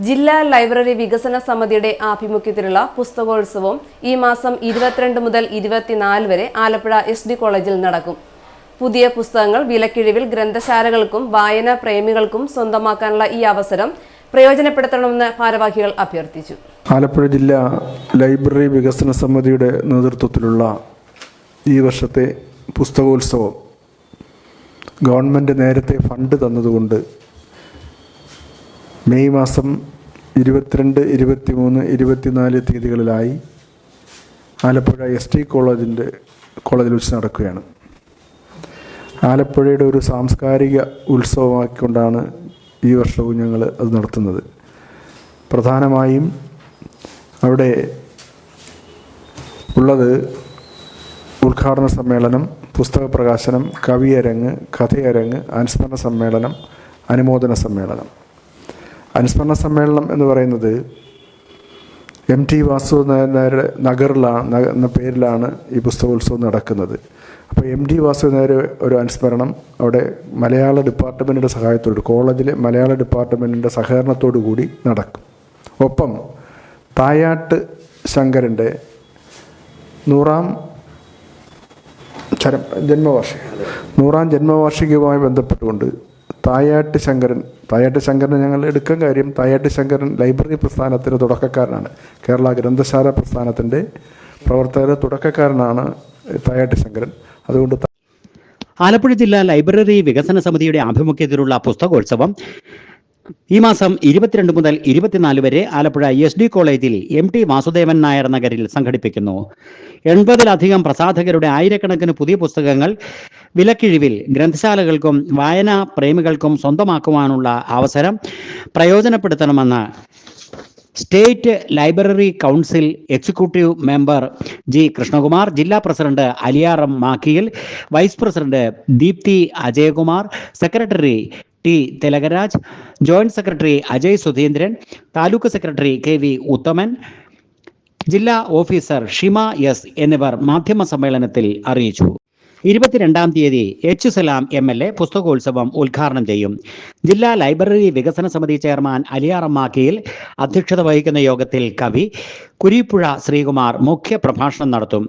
ജില്ലാ ലൈബ്രറി വികസന സമിതിയുടെ ആഭിമുഖ്യത്തിലുള്ള പുസ്തകോത്സവം ഈ മാസം 22 മുതൽ 24 വരെ ആലപ്പുഴ SD കോളേജിൽ നടക്കും. പുതിയ പുസ്തകങ്ങൾ വിലക്കിഴിവിൽ ഗ്രന്ഥശാലകൾക്കും വായനാ പ്രേമികൾക്കും സ്വന്തമാക്കാനുള്ള ഈ അവസരം പ്രയോജനപ്പെടുത്തണമെന്ന് ഭാരവാഹികൾ അഭ്യർത്ഥിച്ചു. ആലപ്പുഴ ജില്ലാ ലൈബ്രറി വികസന സമിതിയുടെ നേതൃത്വത്തിലുള്ള ഈ വർഷത്തെ പുസ്തകോത്സവം ഗവൺമെൻറ് നേരത്തെ ഫണ്ട് തന്നതുകൊണ്ട് മെയ് മാസം 22, 23, 24 തീയതികളിലായി ആലപ്പുഴ SD കോളേജിൽ വെച്ച് നടക്കുകയാണ്. ആലപ്പുഴയുടെ ഒരു സാംസ്കാരിക ഉത്സവമാക്കിക്കൊണ്ടാണ് ഈ വർഷവും ഞങ്ങൾ അത് നടത്തുന്നത്. പ്രധാനമായും അവിടെ ഉള്ളത് ഉദ്ഘാടന സമ്മേളനം, പുസ്തക പ്രകാശനം, കവിയരങ്ങ്, കഥയരങ്ങ്, അനുസ്മരണ സമ്മേളനം, അനുമോദന സമ്മേളനം. അനുസ്മരണ സമ്മേളനം എന്ന് പറയുന്നത് MT വാസുദേവൻ നഗറിലാണ് എന്ന പേരിലാണ് ഈ പുസ്തകോത്സവം നടക്കുന്നത്. അപ്പോൾ MT വാസുദേവൻ ഒരു അനുസ്മരണം അവിടെ മലയാള ഡിപ്പാർട്ട്മെൻറ്റിൻ്റെ സഹായത്തോട്, കോളേജിലെ മലയാള ഡിപ്പാർട്ട്മെൻറ്റിൻ്റെ സഹകരണത്തോടു കൂടി നടക്കും. ഒപ്പം തായാട്ട് ശങ്കരൻ്റെ 100ാം ജന്മവാർഷികവുമായി ബന്ധപ്പെട്ടുകൊണ്ട് തായാട്ട് ശങ്കരൻ ഞങ്ങൾ എടുക്കാൻ കാര്യം, തായാട്ട് ശങ്കരൻ ലൈബ്രറി പ്രസ്ഥാനത്തിൻ്റെ തുടക്കക്കാരനാണ്. കേരള ഗ്രന്ഥശാല പ്രസ്ഥാനത്തിൻ്റെ പ്രവർത്തകരുടെ തുടക്കക്കാരനാണ് തായാട്ട് ശങ്കരൻ. അതുകൊണ്ട് ആലപ്പുഴ ജില്ലാ ലൈബ്രറി വികസന സമിതിയുടെ ആഭിമുഖ്യത്തിലുള്ള പുസ്തകോത്സവം ഈ മാസം 22 മുതൽ 24 വരെ ആലപ്പുഴ SD കോളേജിൽ MT വാസുദേവൻ നായർ നഗരിൽ സംഘടിപ്പിക്കുന്നു. 80-ലധികം പ്രസാധകരുടെ ആയിരക്കണക്കിന് പുതിയ പുസ്തകങ്ങൾ വിലക്കിഴിവിൽ ഗ്രന്ഥശാലകൾക്കും വായനാ പ്രേമികൾക്കും സ്വന്തമാക്കുവാനുള്ള അവസരം പ്രയോജനപ്പെടുത്തണമെന്ന് state library council executive member G. Krishnakumar, ജില്ലാ president Aliyar Makkiyil, vice president Deepthi Ajayakumar, secretary T. Thilakaraj, joint secretary Ajay Sudheendran, taluk secretary KV Uthaman, ജില്ലാ ഓഫീസർ ഷിമ S എന്നിവർ മാധ്യമ സമ്മേളനത്തിൽ അറിയിച്ചു. 22-ാം തീയതി H. സലാം MLA പുസ്തകോത്സവം ഉദ്ഘാടനം ചെയ്യും. ജില്ലാ ലൈബ്രറി വികസന സമിതി ചെയർമാൻ അലിയാർ മാക്കിയിൽ അധ്യക്ഷത വഹിക്കുന്ന യോഗത്തിൽ കവി കുരീപ്പുഴ ശ്രീകുമാർ മുഖ്യ പ്രഭാഷണം നടത്തും.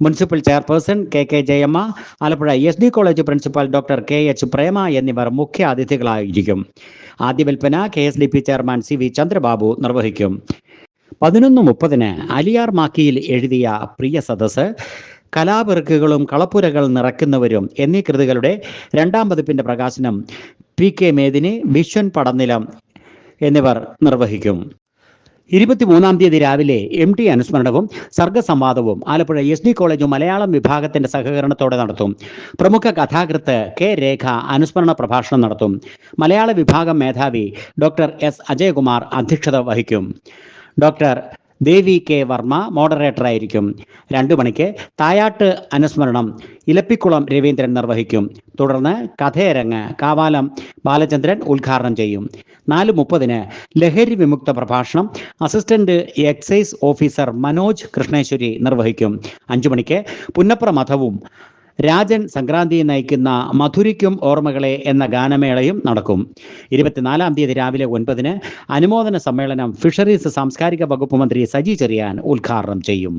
Municipal chairperson KK Jayamma, Alappuzha SD college principal doctor KH പ്രേമ എന്നിവർ മുഖ്യ അതിഥികളായിരിക്കും. ആദ്യ വിൽപ്പന KSDP ചെയർമാൻ CV ചന്ദ്രബാബു നിർവഹിക്കും. 11:30 അലിയാർ മാക്കിയിൽ എഴുതിയ പ്രിയ സദസ്, കലാപെറുക്കുകളും കളപ്പുരകൾ നിറയ്ക്കുന്നവരും എന്നീ കൃതികളുടെ 2ാം പതിപ്പിന്റെ പ്രകാശനം PK മേദിനി, വിശ്വൻ പടനിലം എന്നിവർ നിർവഹിക്കും. 23-ാം തീയതി രാവിലെ MT അനുസ്മരണവും സർഗസംവാദവും ആലപ്പുഴ SD കോളേജ് മലയാളം വിഭാഗത്തിന്റെ സഹകരണത്തോടെ നടത്തും. പ്രമുഖ കഥാകൃത്ത് K. രേഖ അനുസ്മരണ പ്രഭാഷണം നടത്തും. മലയാള വിഭാഗം മേധാവി ഡോക്ടർ S. അജയകുമാർ അധ്യക്ഷത വഹിക്കും. ഡോക്ടർ ദേവി K. വർമ്മ മോഡറേറ്ററായിരിക്കും. 2 മണിക്ക് തായാട്ട് അനുസ്മരണം ഇലപ്പിക്കുളം രവീന്ദ്രൻ നിർവഹിക്കും. തുടർന്ന് കഥയരങ്ങ് കാവാലം ബാലചന്ദ്രൻ ഉദ്ഘാടനം ചെയ്യും. 4:30 ലഹരി വിമുക്ത പ്രഭാഷണം അസിസ്റ്റന്റ് എക്സൈസ് ഓഫീസർ മനോജ് കൃഷ്ണേശ്വരി നിർവഹിക്കും. 5 മണിക്ക് പുന്നപ്ര മധവും രാജൻ സംക്രാന്തി നയിക്കുന്ന മധുരിക്കും ഓർമ്മകളെ എന്ന ഗാനമേളയും നടക്കും. 24-ാം തീയതി രാവിലെ 9 അനുമോദന സമ്മേളനം ഫിഷറീസ് സാംസ്കാരിക വകുപ്പ് മന്ത്രി സജി ചെറിയാൻ ഉദ്ഘാടനം ചെയ്യും.